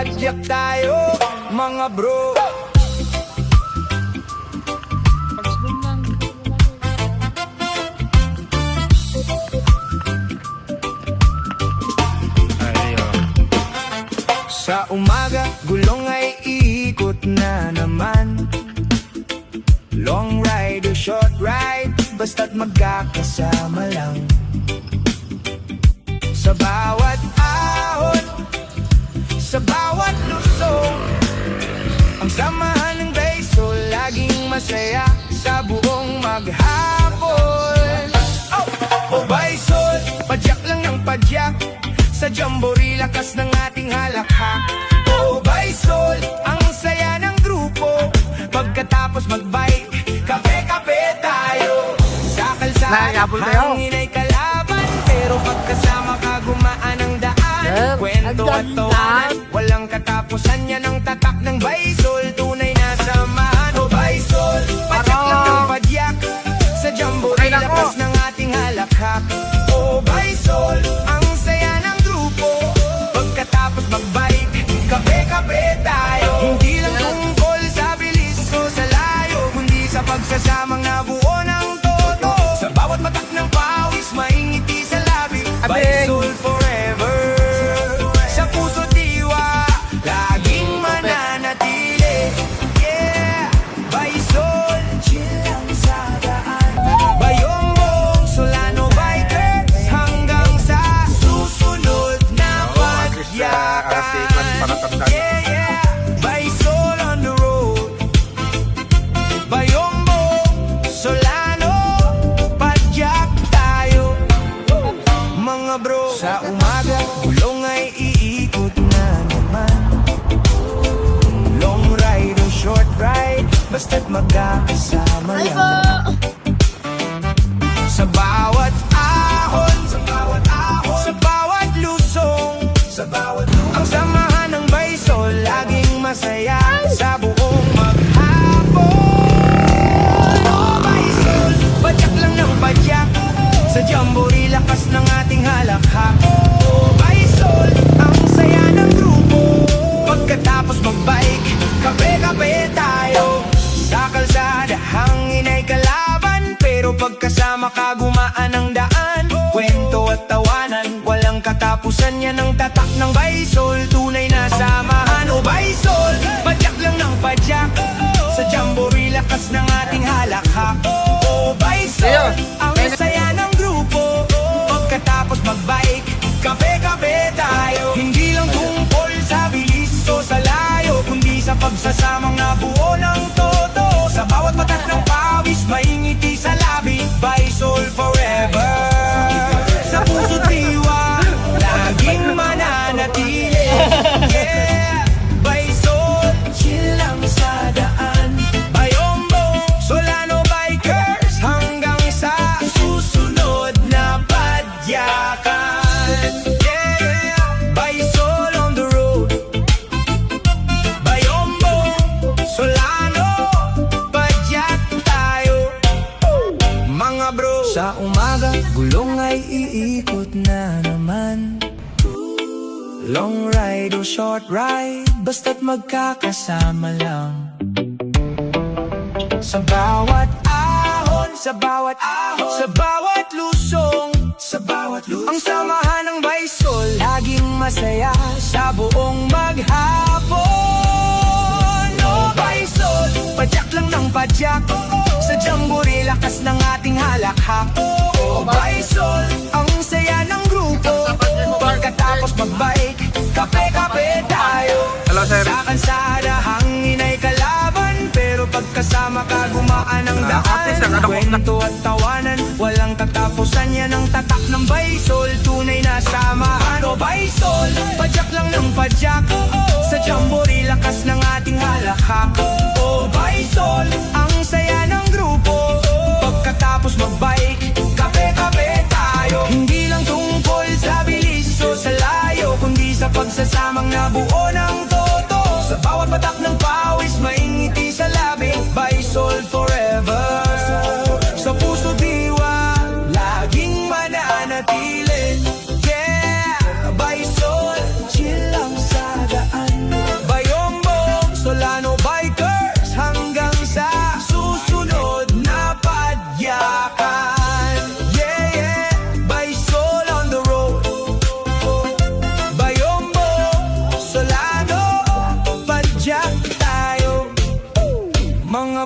padyak tayo, mga bro. Sa umaga, gulong ay iikot na naman. Long ride o short ride, basta't magkakasama lang. Sa bawat ahon, sa bawat lusong, ang samahan ng Baysol laging masaya sa buong maghapon. Oh Baysol, padyak lang ng padyak, sa jamboree lakas ng ating halakhak. Oh Baysol, ang saya ng grupo, pagkatapos mag-bike, kape-kape tayo. Sa kalsada, hangin ay kalaban, pero pagkasama ka gumaan ang daan. Kwento at tawanan, walang katapusan, yan ang tatak ng Baysol, tunay na samahan. Oh Baysol, padyak lang ng padyak, sa jamboree lakas ng ating halakhak. Oh Baysol, ang saya ng grupo, pagkatapos mag-bike, kape-kape tayo. Hindi lang tungkol sa bilis o sa layo, kundi sa pagsasamang nabuo ng todo. Sa bawat matak ng pawis, maingiti sa labi, Baysol forever. Sa puso't diwa, laging mananatili. Yeah, Baysol, chill lang sa daan. Bayombong, Solano bikers, hanggang sa susunod na padyakan. Yeah, yeah, Baysol on the road. Bayombong, Solano, padyak tayo, mga bro. Sa umaga, gulong ay iikot na naman. Long ride o short ride, basta't magkakasama lang. Sa bawat ahon, sa bawat lusong, ang samahan ng Baysol laging masaya sa buong maghapon. Oh Baysol, padyak lang ng padyak, sa jamboree lakas ng ating halakhak. Oh Baysol, ang saya ng grupo, pagkatapos mag-bike, kape-kape tayo. Sa kalsada, hangin ay kalaban, pero pagkasama ka gumaan ang daan. Kwento at tawanan, walang katapusan, yan ang tatak ng Baysol, tunay na samahan. Oh Baysol, padyak lang ng padyak, sa jamboree lakas ng ating halakhak. Oh Baysol, ang saya ng grupo, pagkatapos mag-bike, kape-kape tayo. Hindi lang tungkol sa bilis o sa layo, kundi sa pagsasamang nabuo ng todo. Sa bawat matak ng pawis, maingiti sa labi, Baysol forever. Sa puso't diwa, laging mananatili. Yeah, Baysol, chill lang sa daan. Bayombong, Solano bikers, hanggang sa susunod na padyakan. Yeah, Baysol on the road. Bayombong, Solano, padyak tayo, mga bro. Sa umaga, gulong ay iikot na naman. Long ride o short ride, basta't magkakasama lang. Sa bawat ahon, sa bawat lusong, ang samahan ng Baysol laging masaya sa buong maghapon. Oh Baysol, padyak lang ng padyak, sa jamboree lakas ng ating halakhak. Oh Baysol, ang saya ng grupo, pagkatapos mag-bike, kape-kape tayo. Sa kalsada, hangin ay kalaban, pero pagkasama ka gumaan ang daan. Kwento at tawanan, walang katapusan, yan ang tatak ng Baysol, tunay na samahan. Oh Baysol, padyak lang ng padyak, sa jamboree lakas ng ating halakhak. Oh Baysol, ang saya ng grupo, pagkatapos mag-bike, kape-kape tayo. Hindi lang tungkol sa bilis o sa layo, kundi sa pagsasamang nabuo ng todo. Sa bawat patak ng pawis, maingiti sa labi, Baysol forever. Sa puso't diwa, laging mananatili. Yeah, Baysol, chill lang sa daan.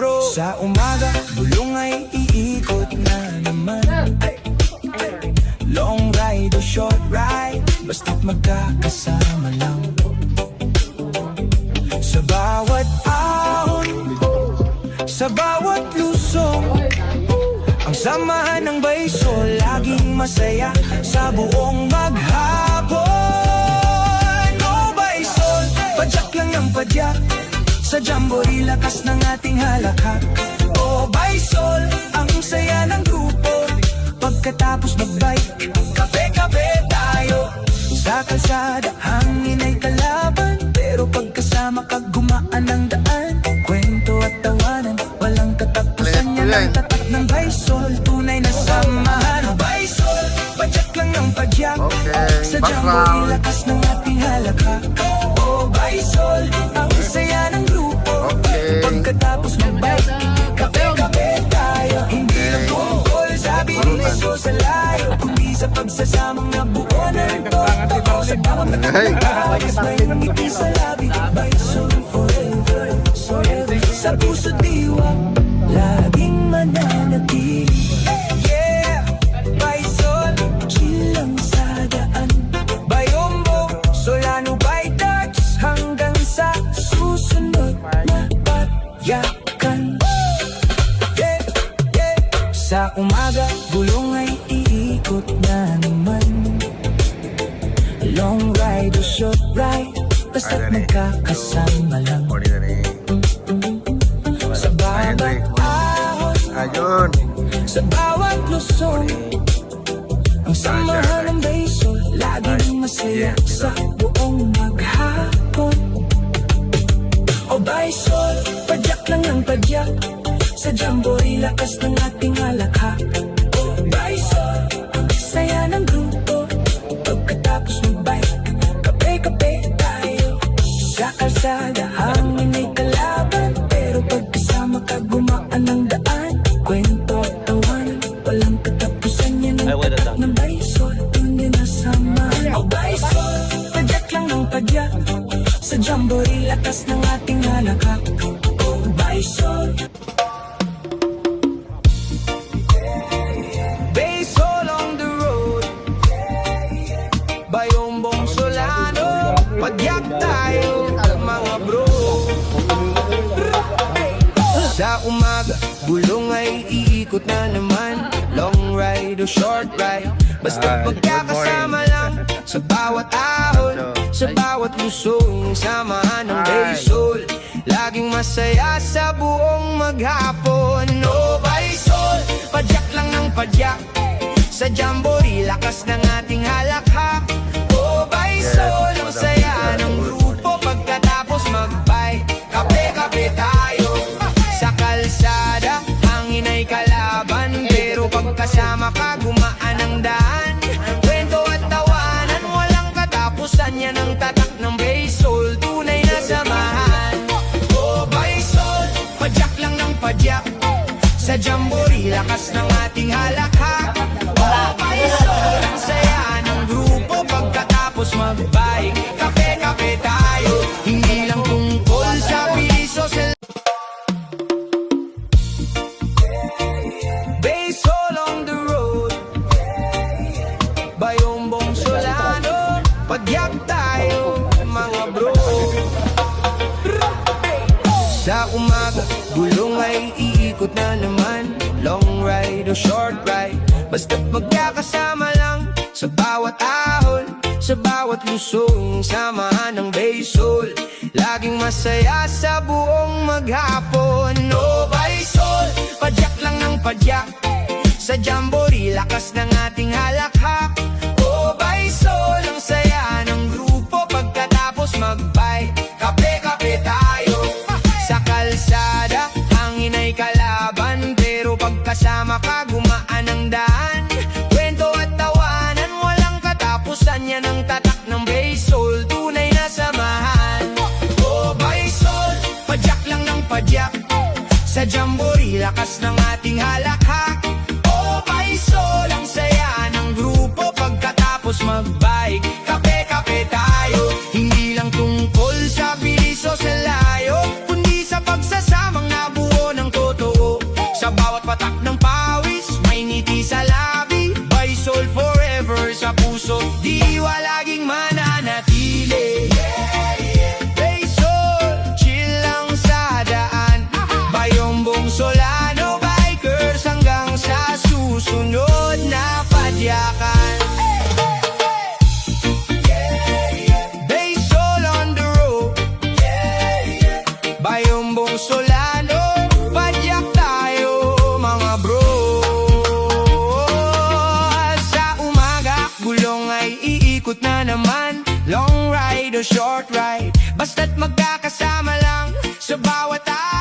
bro. Sa umaga, bulong ay iikot na naman. Long ride o short ride, basta't magkakasama lang. Sa bawat ahon, sa bawat lusong, ang samahan ng bayso laging masaya sa buong maghapon. O baysol, padyak lang ng padyak, sa jamboree lakas ng ating halakhak. O baysol, ang saya ng grupo, pagkatapos mag-bike, kape-kape tayo. Sa kalsada, hangin ay kalaban, pero pagkasama ka gumaan ang daan. Kwento at tawanan, walang katapusan, yan ang tatak ng baysol. Tunay na samahan. Baysol, padyak lang ng padyak, sa jamboree lakas ng ating halakhak. O baysol, ang saya ng grupo, pagkatapos mag-bike, kape-kape tayo. Hindi lang tungkol sa bilis o sa layo, kundi sa pagsasamang nabuo ng totoo. Sa bawat nakakayos na yung ngiti sa labi, baysol forever, forever. Sa puso't diwa, laging mananatili. Yeah, baysol, chill lang sa daan. Bayombo, Solano, Baydax, hanggang sa susunod na pagyakan. Yeah, yeah. Sa umaga, bulong ay iikot na naman. Long ride o short ride, basta't magkakasama lang. Sa bawat ahon, sa bawat lusong, ang samahan ng baysol laging masaya sa buong maghapon. O baysol, padyak lang ng padyak, sa jamboree lakas ng ating halakhak. O baysol, ang saya ng grupo, pagkatapos mag-bike, kape-kape tayo. Sa kalsada, hangin ay kalaban, pero pagkasama ka gumaan ng daan. Kwento at tawanan, walang katapusan, yan ang tatak ng baysol. Tunay na samahan. O baysol, padyak lang ng padyak, sa jamboree lakas ng ating halakhak. O baysol, baysol on the road, Bayombong, Solano, padyak tayo mga bro. Sa umaga, bulong ay iikot na naman. Long ride o short ride, basta pagkakasama lang. Sa bawat ahon, sa bawat lusong, samahan ng baysol laging masaya sa buong maghapon. O baysol, padyak lang ng padyak, sa jamboree lakas ng ating halakhak. O baysol, ang saya ng grupo, pagkatapos mag-bike, kape-kape tayo. Sa kalsada, hangin ay kalaban, pero pagkasama ka gumaan ang daan. Kwento at tawanan, walang katapusan, yan ang tatak ng baysol. Tunay na samahan. O baysol, padyak lang ng padyak, sa jamboree lakas ng ating halakhak. O baysol, ang saya ng grupo, pagkatapos mag-bike, kape-kape tayo. Hindi lang tungkol sa bilis o sa baysol on the road, Bayombong, Solano, padyak tayo mga bro. Sa umaga, bulong ay iikot na naman. Long ride o short ride, basta't magkakasama lang. Sa bawat ahon, sa bawat lusong, samahan ng baysol laging masaya sa buong maghapon. O baysol, padyak lang ng padyak, sa jamboree lakas ng ating halakhak. O baysol, ang saya ng grupo, pagkatapos mag-bike, kape-kape tayo. Sa kalsada, hangin ay kalaban, pero pagkasama ka gumaan ang daan. Kwento at tawanan, walang katapusan, yan ang tatak ng baysol. Tunay na samahan. O baysol, padyak lang ng padyak, sa jamboree lakas ng ating halakhak. O baysol, ang saya ng grupo, pagkatapos mag-bike, kape-kape tayo. Hindi lang tungkol sa bilis o sa layo, kundi sa pagsasamang nabuo ng ride o short ride, basta't magkakasama lang sa bawat araw.